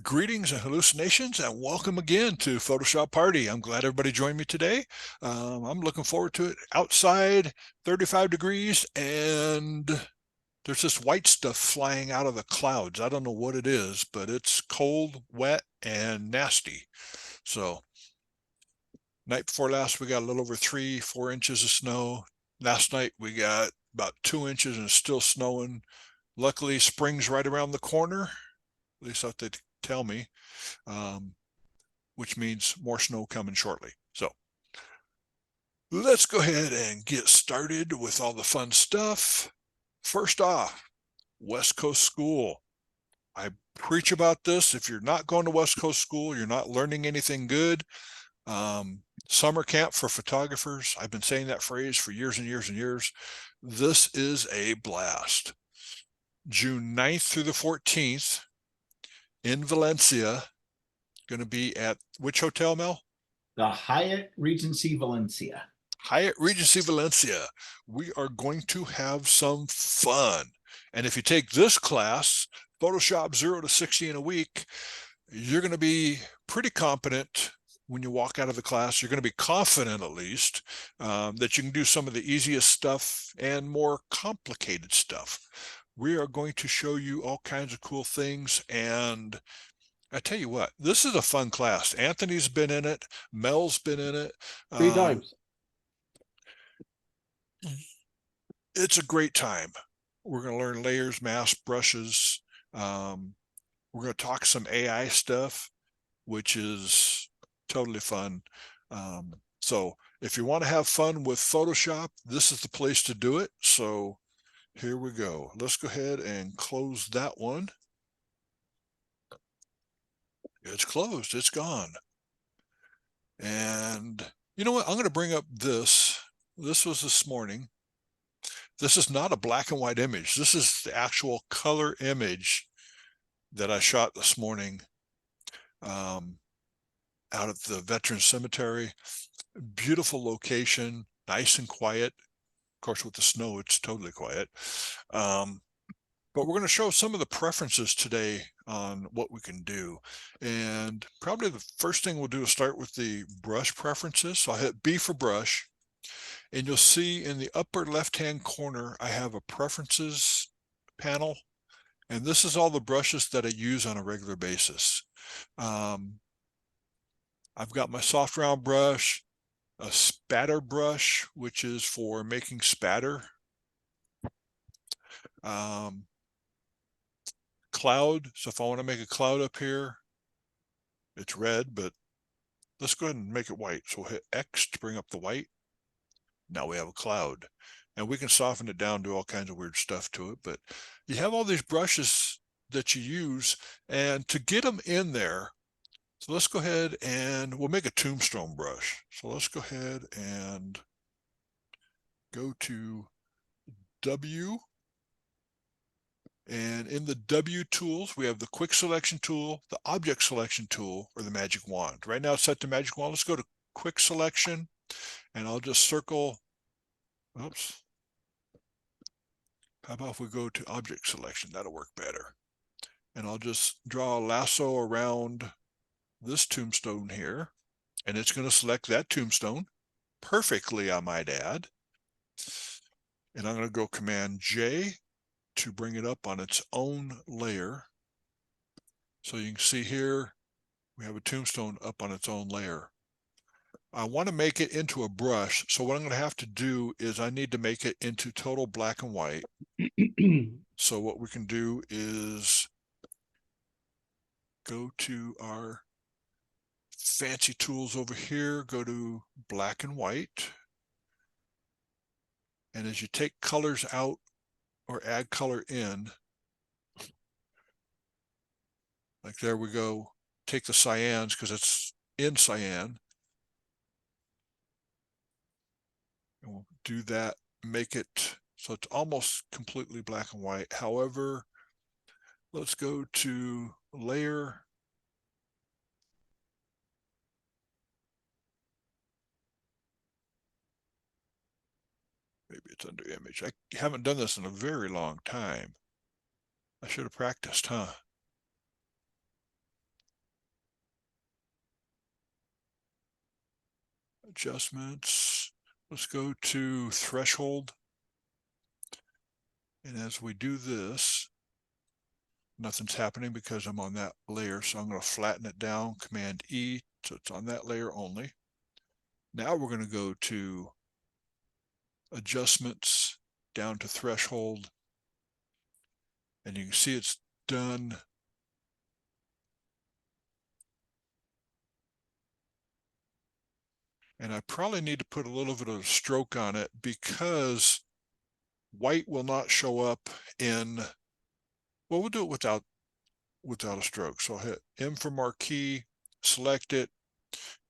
Greetings and hallucinations, and welcome again to Photoshop Party. I'm glad everybody joined me today. I'm looking forward to it. Outside, 35 degrees, and there's this white stuff flying out of the clouds. I don't know what it is, but it's cold, wet, and nasty. So, night before last, we got a little over 3-4 inches of snow. Last night, we got about 2 inches and it's still snowing. Luckily, spring's right around the corner. At least that's what they tell me. Um, which means more snow coming shortly. So let's go ahead and get started with all the fun stuff. First off, West Coast School. I preach about this. If you're not going to West Coast School, you're not learning anything good. Summer camp for photographers. I've been saying that phrase for years and years and years. This is a blast. June 9th through the 14th in Valencia. Going to be at which hotel, Mel? The Hyatt Regency Valencia. Hyatt Regency Valencia. We are going to have some fun. And if you take this class, Photoshop 0 to 60 in a week, you're going to be pretty competent when you walk out of the class. You're going to be confident, at least, that you can do some of the easiest stuff and more complicated stuff. We are going to show you all kinds of cool things. And I tell you what, this is a fun class. Anthony's been in it. Mel's been in it. Three times. It's a great time. We're going to learn layers, masks, brushes. We're going to talk some AI stuff, which is totally fun. So if you want to have fun with Photoshop, this is the place to do it. So here we go. Let's go ahead and close that one. It's closed. It's gone. And you know what? I'm going to bring up this. This was this morning. This is not a black and white image. This is the actual color image that I shot this morning out at the Veterans Cemetery. Beautiful location, nice and quiet. Of course, with the snow, it's totally quiet. But we're going to show some of the preferences today on what we can do. And probably the first thing we'll do is start with the brush preferences. So I hit B for brush. And you'll see in the upper left-hand corner, I have a preferences panel. And this is all the brushes that I use on a regular basis. I've got my soft round brush, a spatter brush, which is for making spatter. Cloud, so if I want to make a cloud up here, it's red, but let's go ahead and make it white. So we'll hit X to bring up the white. Now we have a cloud. And we can soften it down, do all kinds of weird stuff to it. But you have all these brushes that you use, and to get them in there, so let's go ahead and we'll make a tombstone brush. So let's go ahead and go to W. And in the W tools, we have the quick selection tool, the object selection tool, or the magic wand. Right now it's set to magic wand. Let's go to quick selection, and I'll just circle. Oops. How about if we go to object selection? That'll work better. And I'll just draw a lasso around this tombstone here, and it's going to select that tombstone perfectly, I might add. And I'm going to go Command J to bring it up on its own layer. So you can see here, we have a tombstone up on its own layer. I want to make it into a brush. So what I'm going to have to do is I need to make it into total black and white. So what we can do is go to our fancy tools over here, go to black and white. And as you take colors out or add color in, like there we go, take the cyans because it's in cyan. And we'll do that, make it so it's almost completely black and white. However, let's go to layer. Maybe it's under image. I haven't done this in a very long time. I should have practiced, huh? adjustments. Let's go to threshold. And as we do this, nothing's happening because I'm on that layer. So I'm going to flatten it down, Command E, so it's on that layer only. Now we're going to go to adjustments, down to threshold. And you can see it's done. And I probably need to put a little bit of a stroke on it because white will not show up in, well, we'll do it without a stroke. So I'll hit M for marquee, select it,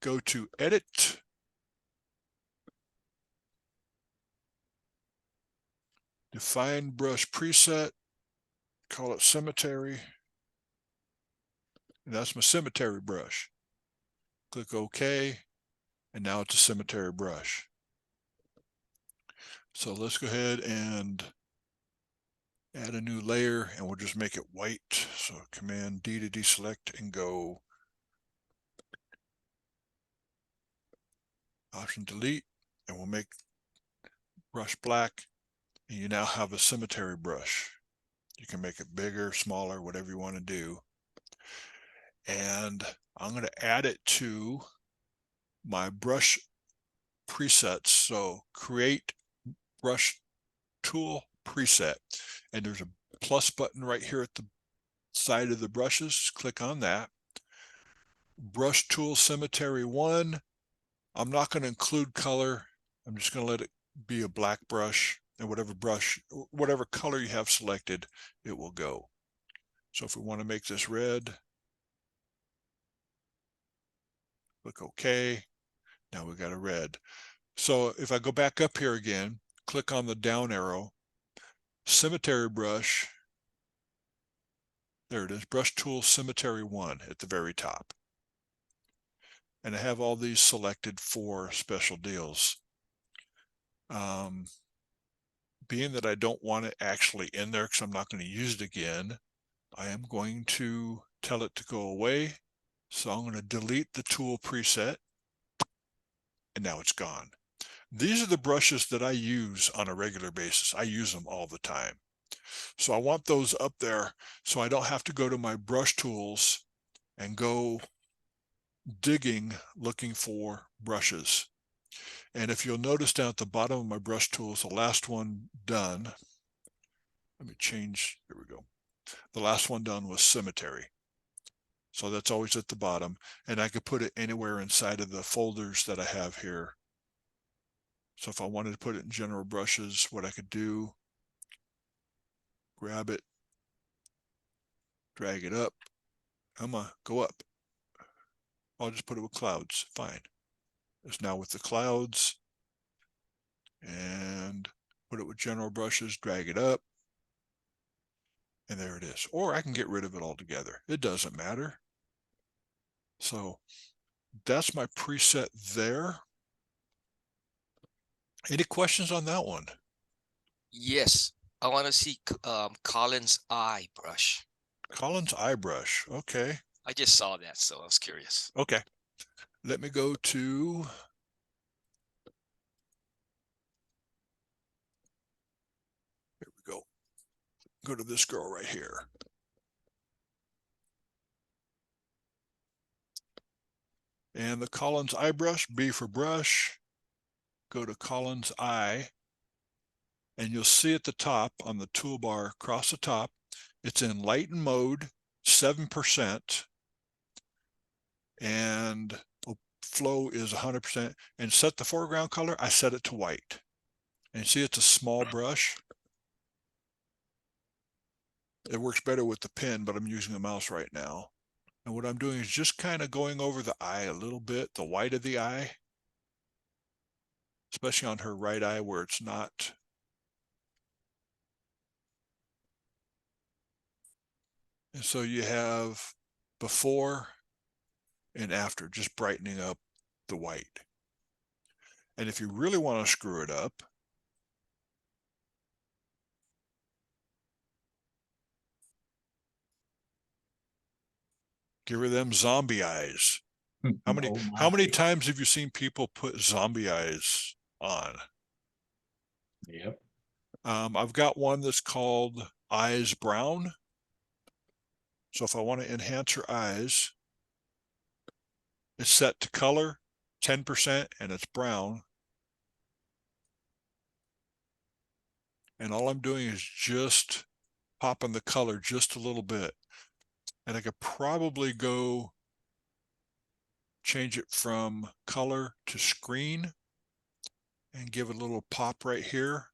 go to edit, define brush preset, call it cemetery. And that's my cemetery brush. Click OK, and now it's a cemetery brush. So let's go ahead and add a new layer, and we'll just make it white. So Command D to deselect and go Option delete, and we'll make brush black. And you now have a cemetery brush. You can make it bigger, smaller, whatever you want to do. And I'm going to add it to my brush presets. So create brush tool preset. And there's a plus button right here at the side of the brushes. Click on that. Brush tool cemetery 1. I'm not going to include color. I'm just going to let it be a black brush, and whatever color you have selected, it will go. So if we want to make this red, click OK. Now we've got a red. So if I go back up here again, click on the down arrow, cemetery brush, there it is, brush tool cemetery 1 at the very top. And I have all these selected for special deals. Being that I don't want it actually in there because I'm not going to use it again, I am going to tell it to go away. So I'm going to delete the tool preset, and now it's gone. These are the brushes that I use on a regular basis. I use them all the time. So I want those up there so I don't have to go to my brush tools and go digging looking for brushes. And if you'll notice down at the bottom of my brush tools, the last one done, let me change, here we go. The last one done was cemetery. So that's always at the bottom, and I could put it anywhere inside of the folders that I have here. So if I wanted to put it in general brushes, what I could do, grab it, drag it up. I'm gonna go up. I'll just put it with clouds, fine. It's now with the clouds, and put it with general brushes, drag it up, and there it is. Or I can get rid of it altogether. It doesn't matter. So that's my preset there. Any questions on that one? Yes, I want to see Collins eye brush. Collins eye brush. Okay. I just saw that, so I was curious. Okay. Let me go to here we go. Go to this girl right here. And the Collins eye brush, B for brush. Go to Collins eye. And you'll see at the top on the toolbar across the top, it's in lighten mode, 7%. And flow is 100%. And set the foreground color, I set it to white. And see it's a small brush. It works better with the pen, but I'm using the mouse right now. And what I'm doing is just kind of going over the eye a little bit, the white of the eye, especially on her right eye where it's not. And so you have before and after, just brightening up the white. And if you really want to screw it up, give her them zombie eyes. How many Oh how many my. times have you seen people put zombie eyes on? Yep. I've got one that's called Eyes Brown. So if I want to enhance her eyes, it's set to color 10% and it's brown. And all I'm doing is just popping the color just a little bit. And I could probably go change it from color to screen and give it a little pop right here.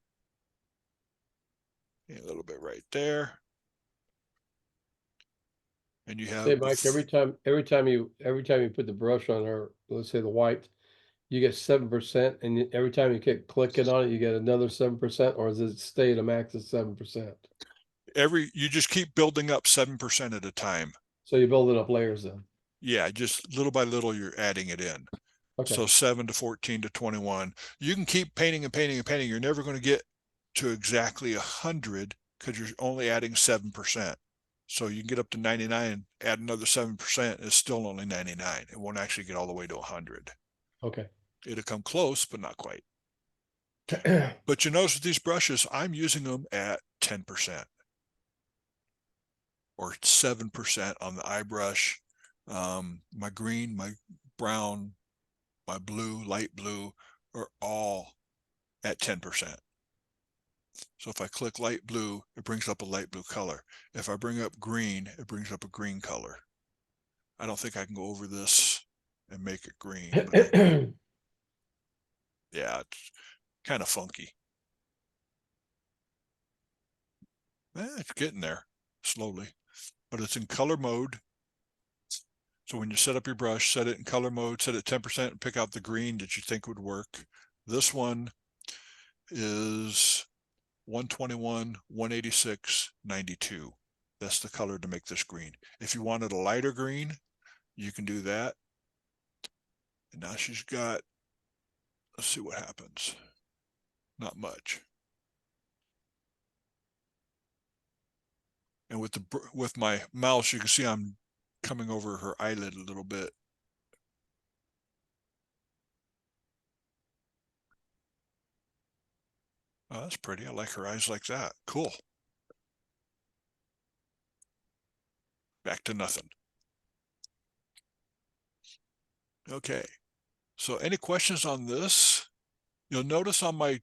A little bit right there. And you have Say, Mike, every time you put the brush on her, let's say the white, you get 7%, and every time you keep clicking on it, you get another 7%, or does it stay at a max of 7%? you just keep building up 7% at a time. So you're building up layers then. Yeah, just little by little you're adding it in. Okay. So 7 to 14 to 21. You can keep painting and painting and painting. You're never going to get to exactly 100 because you're only adding 7%. So you can get up to 99, add another 7%, it's still only 99. It won't actually get all the way to 100. Okay. It'll come close, but not quite. But you notice with these brushes, I'm using them at 10% or 7% on the eye brush. My green, my brown, my blue, light blue are all at 10%. So if I click light blue, it brings up a light blue color. If I bring up green, it brings up a green color. I don't think I can go over this and make it green, but yeah, it's kind of funky. It's getting there slowly, but it's in color mode. So when you set up your brush, set it in color mode, set it 10% and pick out the green that you think would work. This one is 121, 186, 92. That's the color to make this green. If you wanted a lighter green, you can do that. And now she's got, let's see what happens. Not much. And with my mouse, you can see I'm coming over her eyelid a little bit. Oh, that's pretty. I like her eyes like that. Cool. Back to nothing. Okay. So any questions on this? You'll notice on my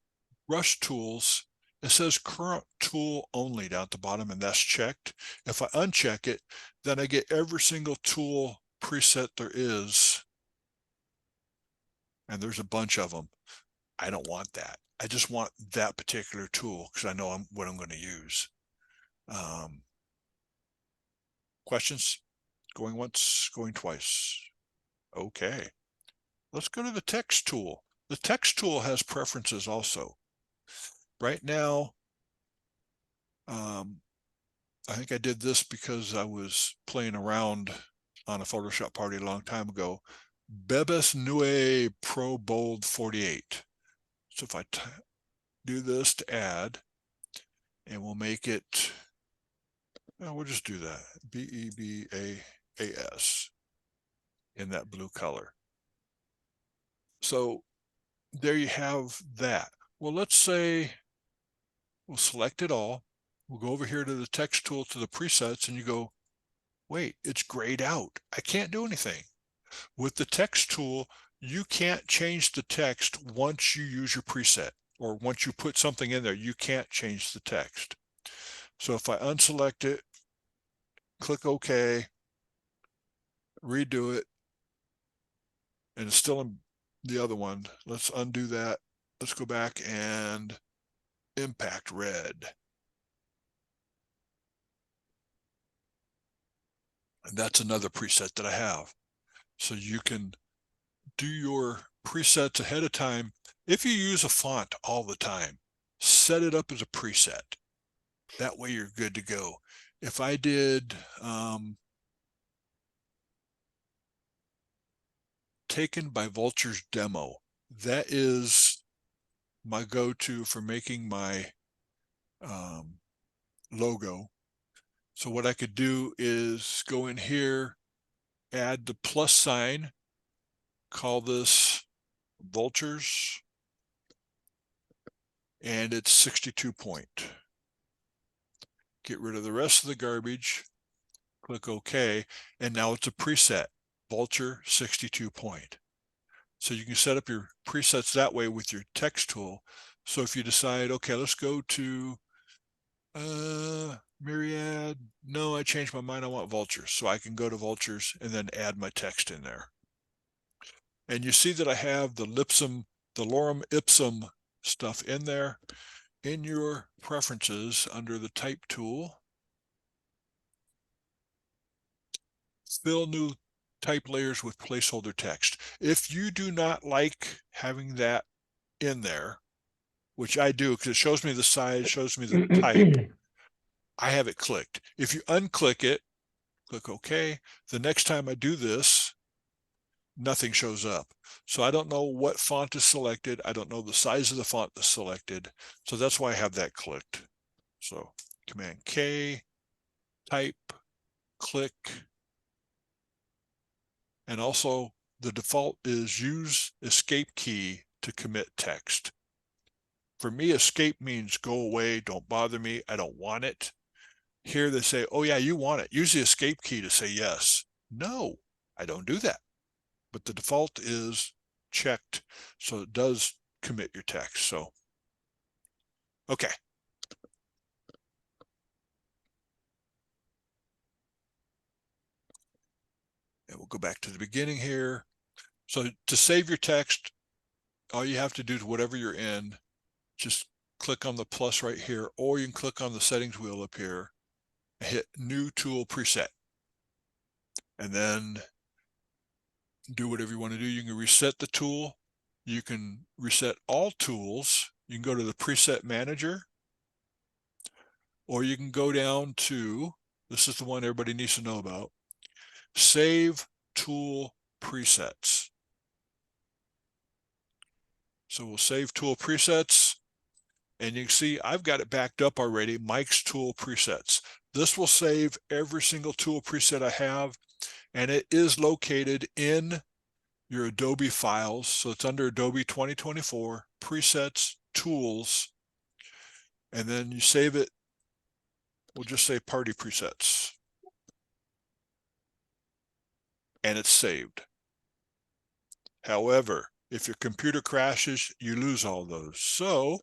brush tools, it says current tool only down at the bottom, and that's checked. If I uncheck it, then I get every single tool preset there is. And there's a bunch of them. I don't want that. I just want that particular tool because I know what I'm going to use. Questions? Going once, going twice. Okay. Let's go to the text tool. The text tool has preferences also. Right now, I think I did this because I was playing around on a Photoshop party a long time ago. Bebas Neue Pro Bold 48. So if I do this to add, and we'll make it, we'll just do that, Bebas in that blue color. So there you have that. Well, let's say we'll select it all. We'll go over here to the text tool to the presets, and you go, wait, it's grayed out. I can't do anything. With the text tool, you can't change the text once you use your preset, or once you put something in there, you can't change the text. So if I unselect it, click OK, redo it, and it's still in the other one. Let's undo that. Let's go back and impact red. And that's another preset that I have. So you can do your presets ahead of time. If you use a font all the time, set it up as a preset. That way you're good to go. If I did Taken by Vulture's Demo, that is my go-to for making my logo. So what I could do is go in here, add the plus sign, call this Vultures. And it's 62 point. Get rid of the rest of the garbage, click OK, and now it's a preset, Vulture 62 point. So you can set up your presets that way with your text tool. So if you decide, okay, let's go to Myriad. No, I changed my mind. I want Vultures. So I can go to Vultures and then add my text in there. And you see that I have the lorem ipsum stuff in there. In your preferences under the type tool, fill new type layers with placeholder text. If you do not like having that in there, which I do because it shows me the size, shows me the type, I have it clicked. If you unclick it, click OK. The next time I do this, nothing shows up. So I don't know what font is selected. I don't know the size of the font that's selected. So that's why I have that clicked. So Command K, type, click. And also the default is use escape key to commit text. For me, escape means go away, don't bother me, I don't want it. Here they say, oh yeah, you want it. Use the escape key to say yes. No, I don't do that. But the default is checked, so it does commit your text. So, okay. And we'll go back to the beginning here. So to save your text, all you have to do is whatever you're in, just click on the plus right here, or you can click on the settings wheel up here and hit new tool preset. And then do whatever you want to do. You can reset the tool. You can reset all tools. You can go to the preset manager, or you can go down to, this is the one everybody needs to know about, save tool presets. So we'll save tool presets, and you can see I've got it backed up already, Mike's tool presets. This will save every single tool preset I have, and it is located in your Adobe files. So it's under Adobe 2024, presets, tools, and then you save it. We'll just say party presets. And it's saved. However, if your computer crashes, you lose all those. So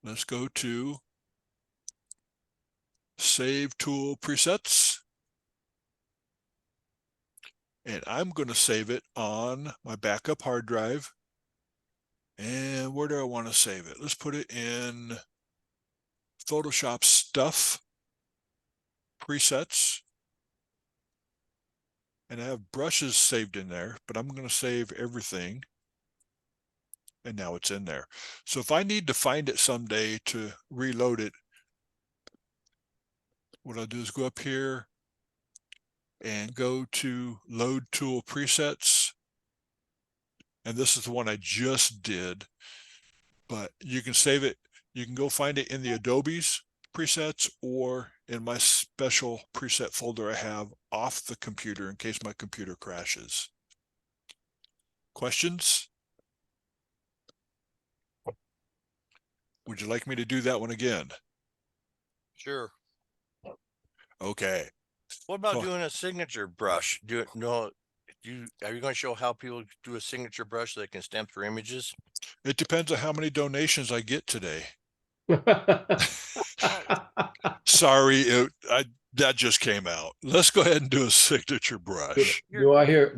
let's go to Save Tool Presets. And I'm going to save it on my backup hard drive. And where do I want to save it? Let's put it in Photoshop Stuff Presets. And I have brushes saved in there, but I'm going to save everything. And now it's in there. So if I need to find it someday to reload it, what I'll do is go up here and go to Load Tool Presets. And this is the one I just did, but you can save it. You can go find it in the Adobe's presets or in my special preset folder I have off the computer in case my computer crashes. Questions? Would you like me to do that one again? Sure. Okay. What about Well- doing a signature brush? Are you going to show how people do a signature brush so they can stamp their images? It depends on how many donations I get today. Sorry, that just came out. Let's go ahead and do a signature brush. Do I hear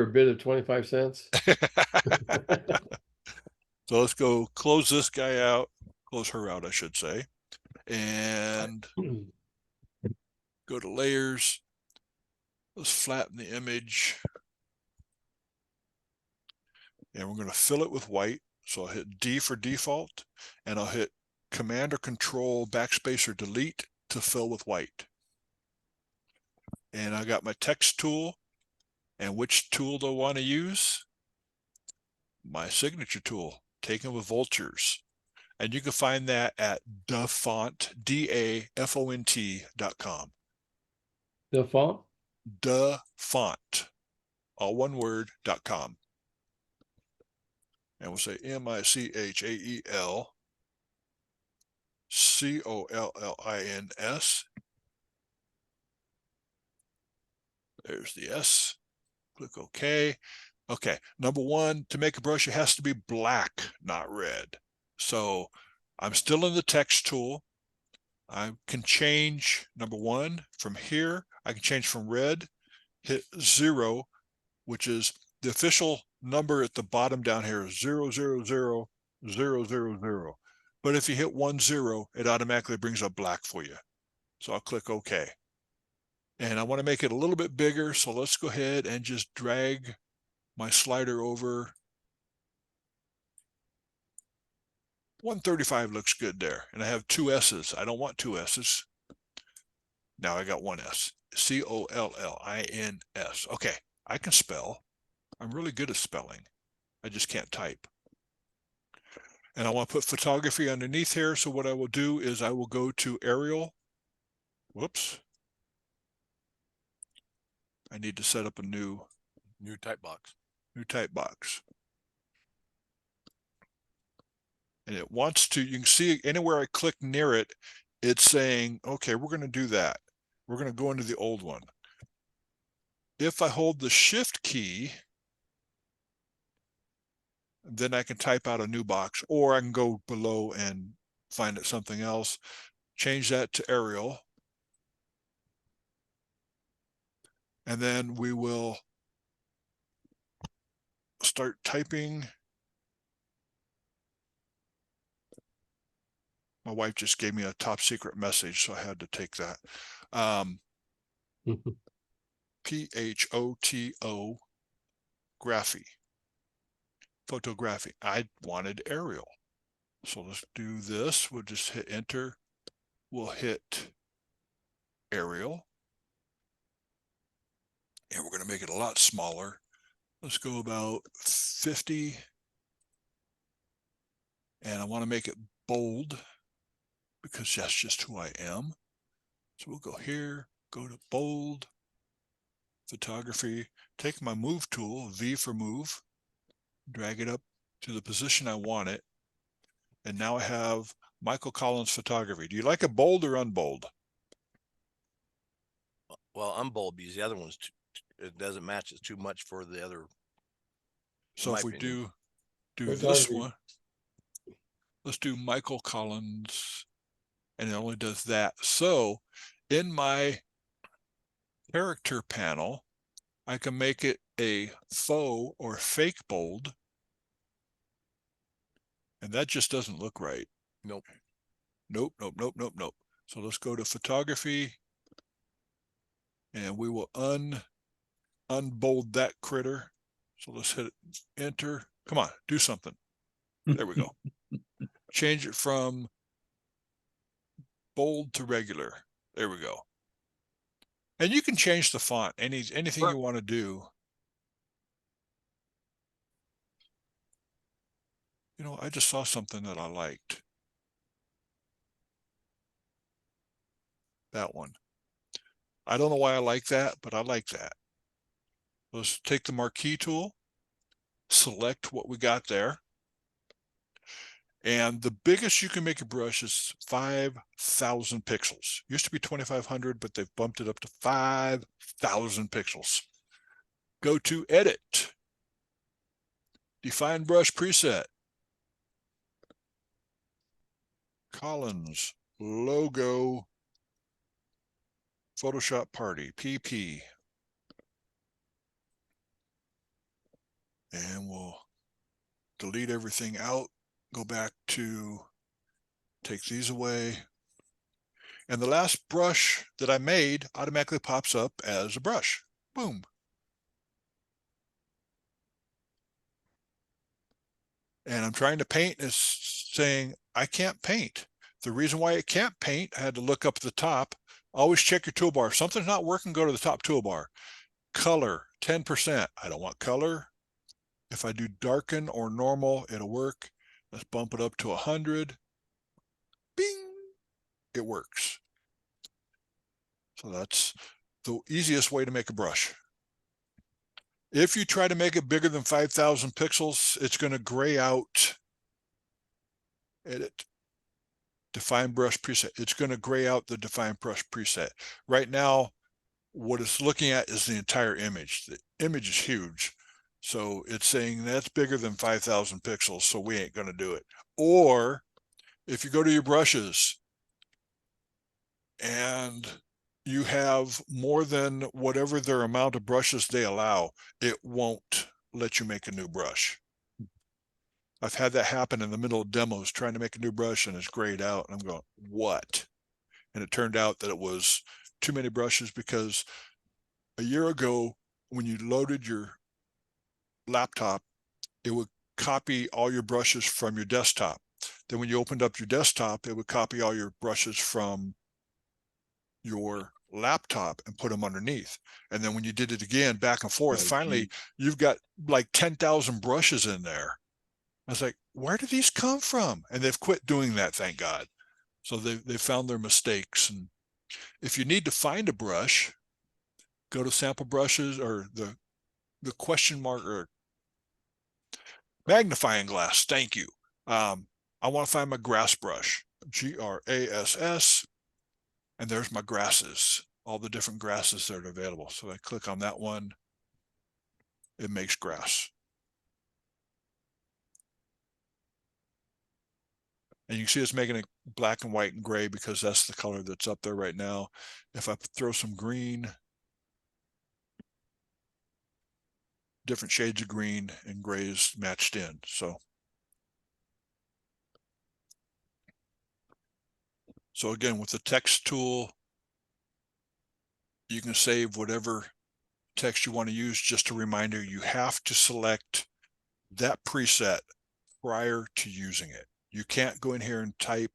a bid of 25 cents? So let's go close this guy out, close her out, I should say, and go to layers. Let's flatten the image. And we're going to fill it with white. So I'll hit D for default, and I'll hit Command or Control, Backspace or Delete to fill with white. And I got my text tool. And which tool do I want to use? My signature tool, taken with Vultures. And you can find that at dafont, DAFONT.com. The font? Dafont, all one word, .com. And we'll say MICHAEL COLLINS. There's the S. Click OK. Okay, number one, to make a brush, it has to be black, not red. So I'm still in the text tool. I can change, number one, from here. I can change from red, hit 0, which is the official number at the bottom down here is 0000000. But if you hit 10, it automatically brings up black for you. So I'll click OK. And I want to make it a little bit bigger. So let's go ahead and just drag my slider over. 135 looks good there. And I have 2 S's. I don't want 2 S's. Now I got 1 S. COLLINS. Okay, I can spell. I'm really good at spelling. I just can't type. And I want to put photography underneath here. So what I will do is I will go to Arial. Whoops. I need to set up a new type box. type box. And it wants to, you can see anywhere I click near it, it's saying, okay, we're going to do that. We're going to go into the old one. If I hold the Shift key, then I can type out a new box, or I can go below and find it something else. Change that to Arial. And then we will start typing. My wife just gave me a top secret message, so I had to take that. PHOTO graphy. Photography. I wanted Arial. So let's do this. We'll just hit enter. We'll hit Arial. And we're going to make it a lot smaller. Let's go about 50. And I want to make it bold because that's just who I am. So we'll go here, go to bold, photography, take my move tool, V for move, drag it up to the position I want it. And now I have Michael Collins photography. Do you like it bold or unbold? Well, I'm bold because the other one's it doesn't match. It's too much for the other. So if we opinion. do this Photography. one, let's do Michael Collins, and it only does that. So in my character panel, I can make it a faux or fake bold. And that just doesn't look right. Nope. Nope, nope, nope, nope, nope. So let's go to photography. And we will unbold that critter. So let's hit enter. Come on, do something. There we go. Change it from bold to regular. There we go. And you can change the font, anything you want to do. You know, I just saw something that I liked. That one. I don't know why I like that, but I like that. Let's take the marquee tool, select what we got there. And the biggest you can make a brush is 5,000 pixels. Used to be 2,500, but they've bumped it up to 5,000 pixels. Go to edit, define brush preset, Collins logo, Photoshop Party, PP. And we'll delete everything out, go back to take these away. And the last brush that I made automatically pops up as a brush. Boom. And I'm trying to paint, and it's saying I can't paint. The reason why it can't paint, I had to look up at the top. Always check your toolbar. If something's not working, go to the top toolbar. Color, 10%. I don't want color. If I do darken or normal, it'll work. Let's bump it up to 100. Bing! It works. So that's the easiest way to make a brush. If you try to make it bigger than 5,000 pixels, it's going to gray out. Edit. Define brush preset. It's going to gray out the define brush preset. Right now, what it's looking at is the entire image. The image is huge. So it's saying that's bigger than 5,000 pixels, so we ain't going to do it. Or if you go to your brushes and you have more than whatever their amount of brushes they allow, it won't let you make a new brush. I've had that happen in the middle of demos, trying to make a new brush and it's grayed out. And I'm going, what? And it turned out that it was too many brushes, because a year ago, when you loaded your laptop, it would copy all your brushes from your desktop. Then when you opened up your desktop, it would copy all your brushes from your laptop and put them underneath. And then when you did it again, back and forth, Oh, finally, geez. you've got like 10,000 brushes in there. I was like, where do these come from? And they've quit doing that, thank God. So they found their mistakes. And if you need to find a brush, go to sample brushes or the question mark or magnifying glass. Thank you. I want to find my grass brush, GRASS, and there's my grasses, all the different grasses that are available. So I click on that one, it makes grass. And you can see it's making it black and white and gray because that's the color that's up there right now. If I throw some green, different shades of green and grays matched in. So again, with the text tool, you can save whatever text you want to use. Just a reminder, you have to select that preset prior to using it. You can't go in here and type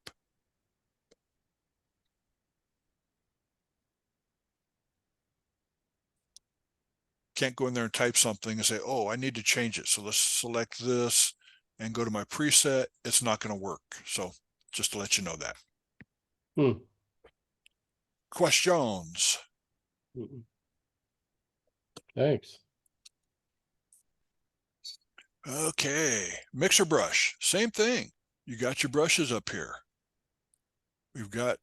go in there and type something and say, oh, I need to change it. So let's select this and go to my preset. It's not going to work. So just to let you know that. Questions? Thanks. Okay, mixer brush, same thing. You got your brushes up here. We've got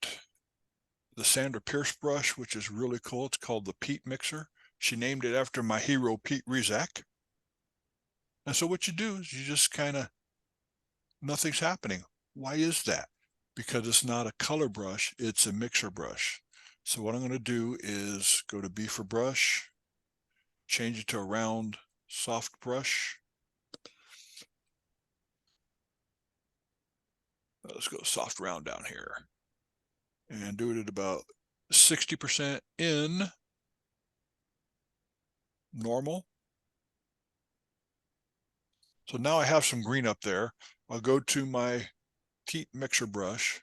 the Sandra Pierce brush, which is really cool. It's called the Pete Mixer. She named it after my hero, Pete Rizak. And so what you do is you just kind of, nothing's happening. Why is that? Because it's not a color brush, it's a mixer brush. So what I'm going to do is go to B for brush, change it to a round, soft brush. Let's go soft round down here and do it at about 60% in normal. So now I have some green up there. I'll go to my Pete mixer brush.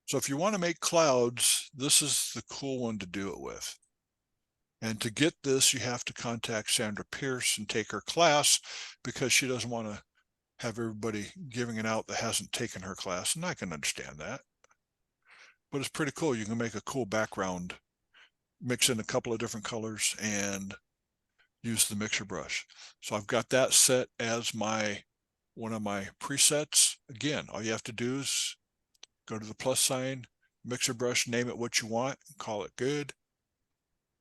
So if you want to make clouds, this is the cool one to do it with. And to get this, you have to contact Sandra Pierce and take her class, because she doesn't want to have everybody giving it out that hasn't taken her class. And I can understand that. But it's pretty cool. You can make a cool background, mix in a couple of different colors, and use the mixer brush. So I've got that set as one of my presets. Again, all you have to do is go to the plus sign, mixer brush, name it what you want, and call it good.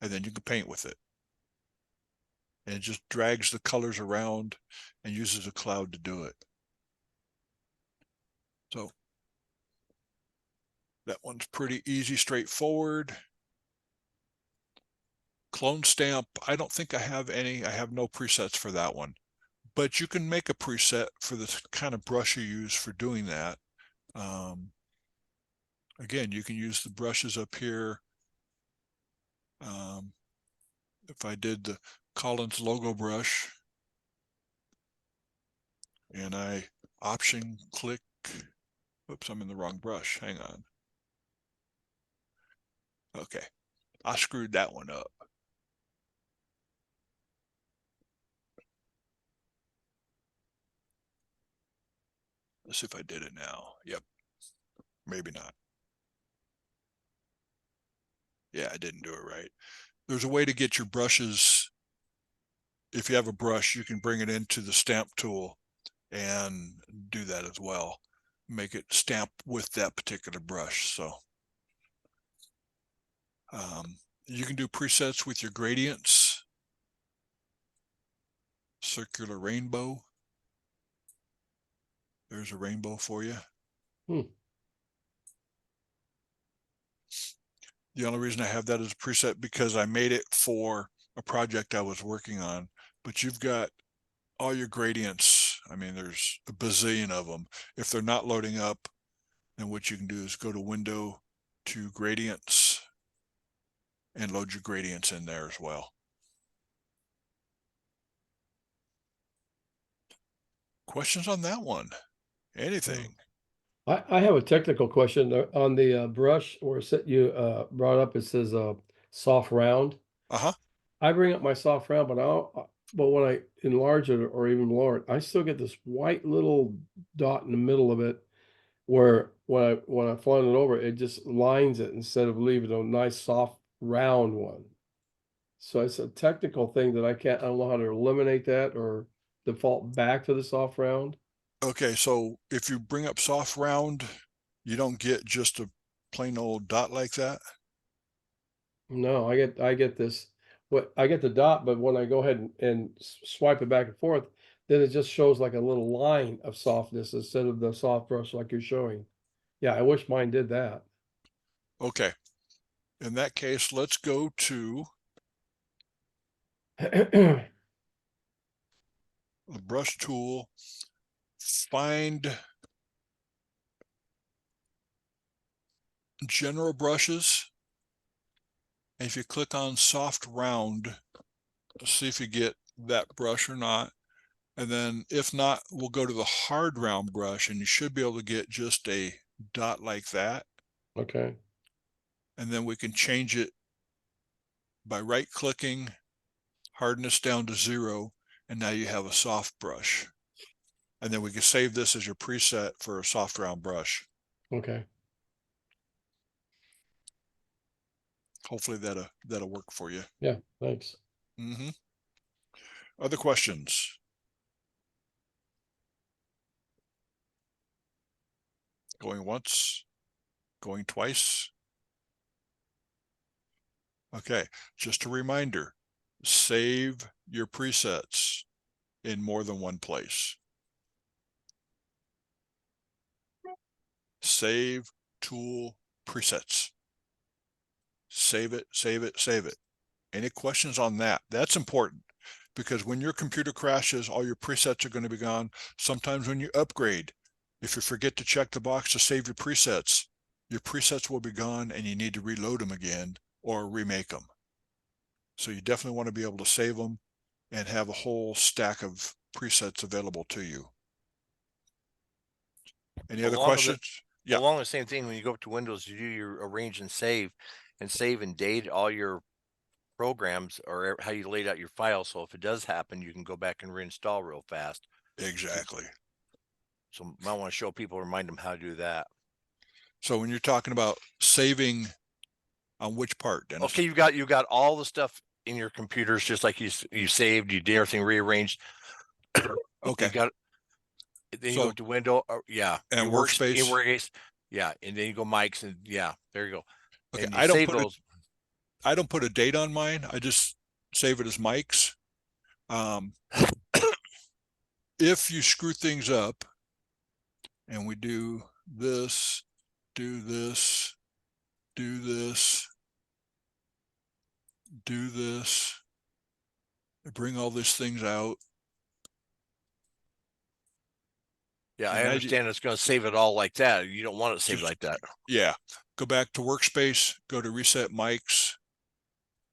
And then you can paint with it. And it just drags the colors around and uses a cloud to do it. So that one's pretty easy, straightforward. Clone stamp, I don't think I have any. I have no presets for that one. But you can make a preset for the kind of brush you use for doing that. Again, you can use the brushes up here. If I did the Collins logo brush and I option click, oops, I'm in the wrong brush. Hang on. Okay, I screwed that one up. Let's see if I did it now. Yep, maybe not. Yeah, I didn't do it right. there's a way to get your brushes. If you have a brush, you can bring it into the stamp tool and do that as well. Make it stamp with that particular brush. So you can do presets with your gradients. Circular rainbow. There's a rainbow for you. The only reason I have that as a preset because I made it for a project I was working on, but you've got all your gradients. I mean, there's a bazillion of them. If they're not loading up, then what you can do is go to Window to Gradients and load your gradients in there as well. Questions on that one? Anything? I have a technical question on the brush where you brought up, it says soft round. Uh-huh. I bring up my soft round, but when I enlarge it or even lower it, I still get this white little dot in the middle of it where when I flying it over, it just lines it instead of leaving a nice soft round one. So it's a technical thing that I don't know how to eliminate that or default back to the soft round. Okay, so if you bring up soft round, you don't get just a plain old dot like that? No, I get this. I get the dot, but when I go ahead and swipe it back and forth, then it just shows like a little line of softness instead of the soft brush like you're showing. Yeah, I wish mine did that. Okay. In that case, let's go to Okay. the brush tool, find general brushes. And if you click on soft round, see if you get that brush or not. And then if not, we'll go to the hard round brush and you should be able to get just a dot like that. And then we can change it by right clicking, hardness down to 0. And now you have a soft brush. And then we can save this as your preset for a soft round brush. Okay. Hopefully that'll work for you. Yeah, thanks. Mm-hmm. Other questions? Going once, going twice. Okay, just a reminder, save your presets in more than one place. Save tool presets. Save it, save it, save it. Any questions on that? That's important because when your computer crashes, all your presets are going to be gone. Sometimes when you upgrade, if you forget to check the box to save your presets will be gone and you need to reload them again or remake them. So you definitely want to be able to save them and have a whole stack of presets available to you. Any other questions? Yeah. Along the same thing, when you go up to Windows, you do your arrange and save and date all your programs or how you laid out your file. So if it does happen, you can go back and reinstall real fast. Exactly. So might want to show people, remind them how to do that. So when you're talking about saving on which part, Dennis? Okay, you got all the stuff in your computers, just like you saved, you did everything rearranged. Okay. You got then you go to Window, yeah, and workspace. Yeah, and then you go mics, and yeah, there you go. Okay, and you save those. I don't put a date on mine. I just save it as mics. If you screw things up, and we do this, do this, do this, do this, bring all these things out. Yeah, I understand it's going to save it all like that. You don't want it saved like that. Yeah. Go back to workspace, go to reset mics,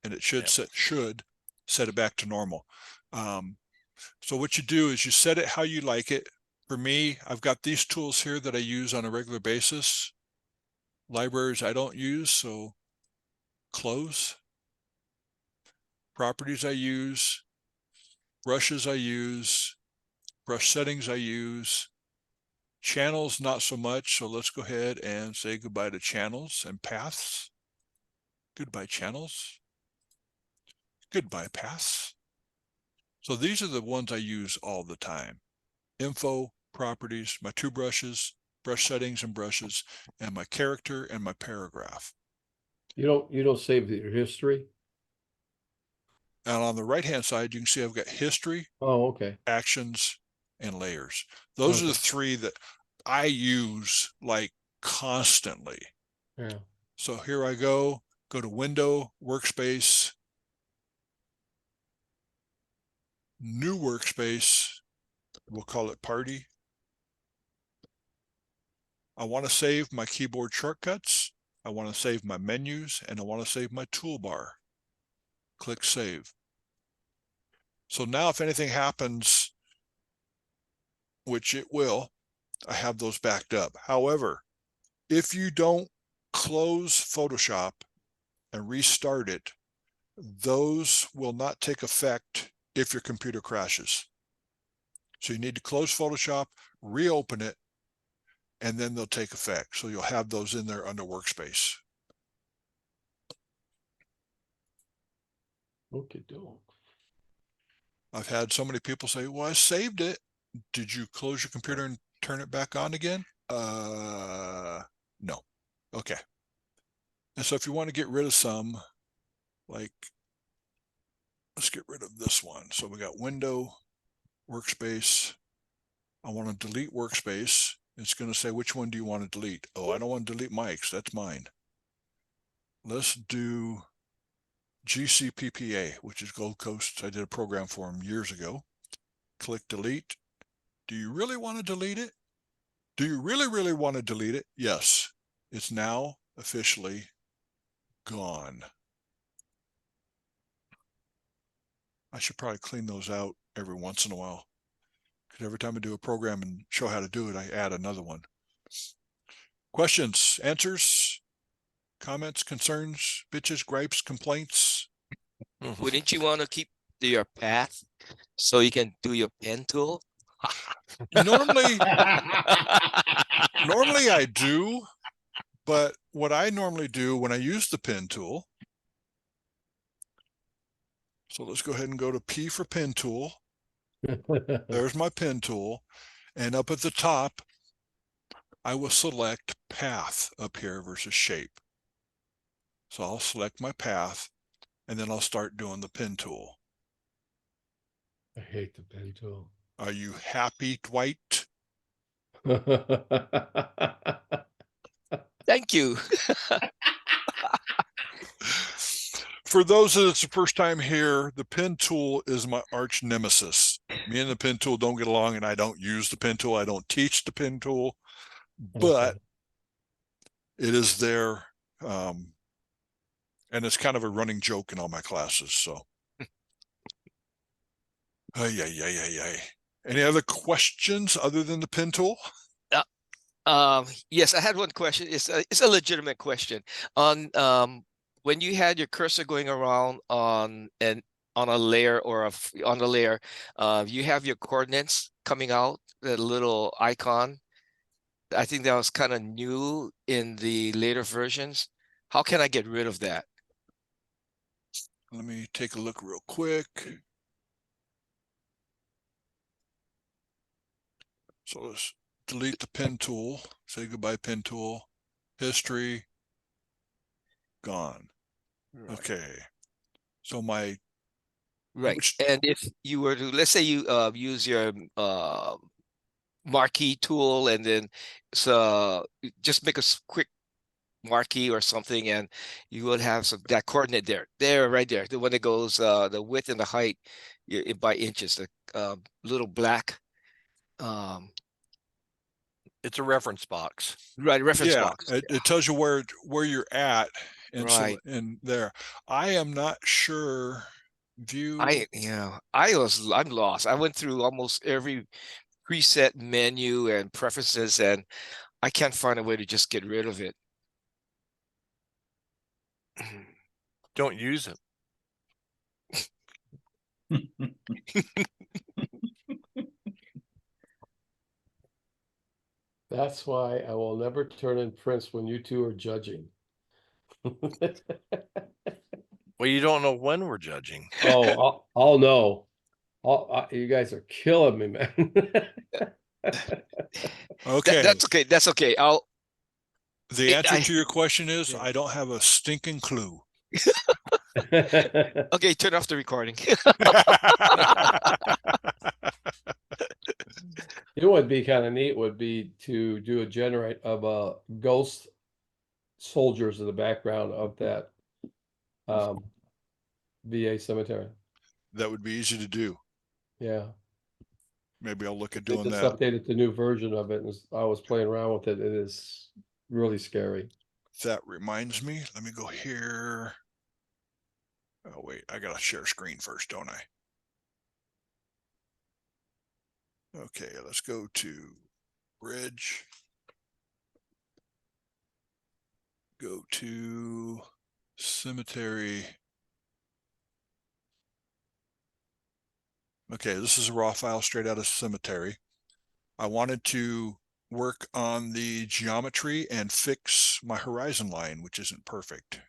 and it should set it back to normal. So what you do is you set it how you like it. For me, I've got these tools here that I use on a regular basis. Libraries I don't use, so close. Properties I use, brushes I use, brush settings I use. Channels, not so much. So let's go ahead and say goodbye to channels and paths. Goodbye channels. Goodbye, paths. So these are the ones I use all the time. Info, properties, my two brushes, brush settings and brushes, and my character and my paragraph. You don't save your history? And on the right-hand side, you can see I've got history, Oh, okay. actions, and layers. Those are the Okay. three that I use like constantly. Yeah. So here I go to window, workspace, new workspace. We'll call it party. I want to save my keyboard shortcuts. I want to save my menus, and I want to save my toolbar. Click save. So now if anything happens, which it will, I have those backed up. However, if you don't close Photoshop and restart it, those will not take effect if your computer crashes. So you need to close Photoshop, reopen it, and then they'll take effect. So you'll have those in there under workspace. Okay, doke. I've had so many people say, well, I saved it. Did you close your computer and turn it back on again? No. Okay. And so if you want to get rid of some, like, let's get rid of this one. So we got window, workspace. I want to delete workspace. It's going to say, which one do you want to delete? Oh, I don't want to delete Mike's. That's mine. Let's do GCPPA, which is Gold Coast. I did a program for them years ago. Click delete. Do you really want to delete it? Do you really want to delete it? Yes. It's now officially gone. I should probably clean those out every once in a while, because every time I do a program and show how to do it, I add another one. Questions, answers, comments, concerns, bitches, gripes, complaints? Wouldn't you want to keep your path so you can do your pen tool? Normally I do, but what I normally do when I use the pen tool, so let's go ahead and go to P for pen tool. There's my pen tool. And up at the top, I will select path up here versus shape. So I'll select my path, and then I'll start doing the pen tool. I hate the pen tool. Are you happy, Dwight? Thank you. For those that it's the first time here, the pen tool is my arch nemesis. Me and the pen tool don't get along, and I don't use the pen tool. I don't teach the pen tool, but Okay. it is there. And it's kind of a running joke in all my classes. So, any other questions other than the pen tool? Yes, I had one question. It's a legitimate question. On when you had your cursor going around on a layer or on a layer, you have your coordinates coming out, the little icon. I think that was kind of new in the later versions. How can I get rid of that? Let me take a look real quick. So let's delete the pen tool. Say goodbye, pen tool. History, gone. Okay. So my Right. which- And if you were to, let's say you use your marquee tool and then just make a quick marquee or something, and you will have that coordinate there, right there, the one that goes the width and the height by inches, the little black It's a reference box. right reference yeah, box. it tells you where you're at, and so Right. in there. I am not sure. View. I'm lost. I went through almost every preset menu and preferences, and I can't find a way to just get rid of it. Don't use it. That's why I will never turn in prints when you two are judging. Well, you don't know when we're judging. Oh, I'll know. You guys are killing me, man. Okay. That's okay. That's okay. The answer I- to your question is Yeah. I don't have a stinking clue. okay. Turn off the recording. It would be kind of neat would be to do a generate of ghost soldiers in the background of that VA cemetery. That would be easy to do. Yeah. Maybe I'll look at They doing just that. updated the new version of it and I was playing around with it. It is really scary. That reminds me, let me go here. Oh, wait, I gotta share screen first, don't I? Okay, let's go to bridge. Go to cemetery. Okay, this is a raw file straight out of cemetery. I wanted to work on the geometry and fix my horizon line, which isn't perfect.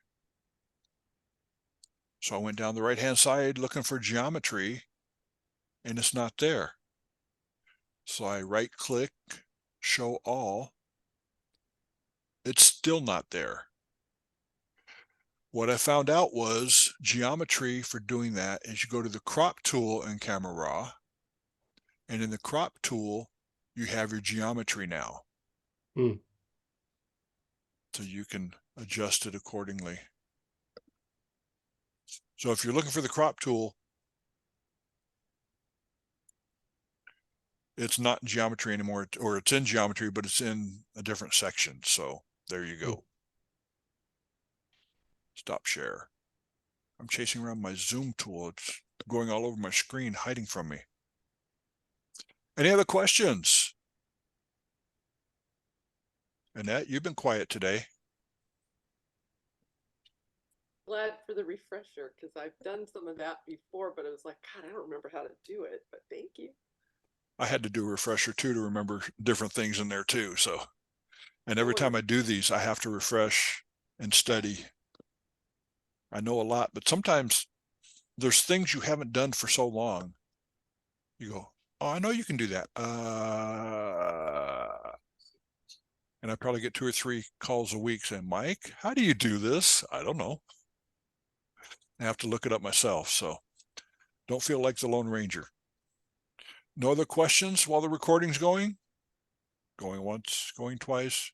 So I went down the right-hand side looking for geometry, and it's not there. So I right-click, show all. It's still not there. What I found out was geometry for doing that is you go to the crop tool in Camera Raw, and in the crop tool, you have your geometry now. Hmm. So you can adjust it accordingly. So if you're looking for the crop tool, it's not in geometry anymore, or it's in geometry, but it's in a different section. So there you go. Stop share. I'm chasing around my zoom tool. It's going all over my screen, hiding from me. Any other questions? Annette, you've been quiet today. Glad for the refresher because I've done some of that before, but it was like, God, I don't remember how to do it. But thank you. I had to do a refresher too to remember different things in there too. So, and every No time I worries. do these, I have to refresh and study. I know a lot, but sometimes there's things you haven't done for so long. You go, oh, I know you can do that. And I probably get 2 or 3 calls a week saying, Mike, how do you do this? I don't know. I have to look it up myself. So don't feel like the Lone Ranger. No other questions while the recording's going? Going once, going twice.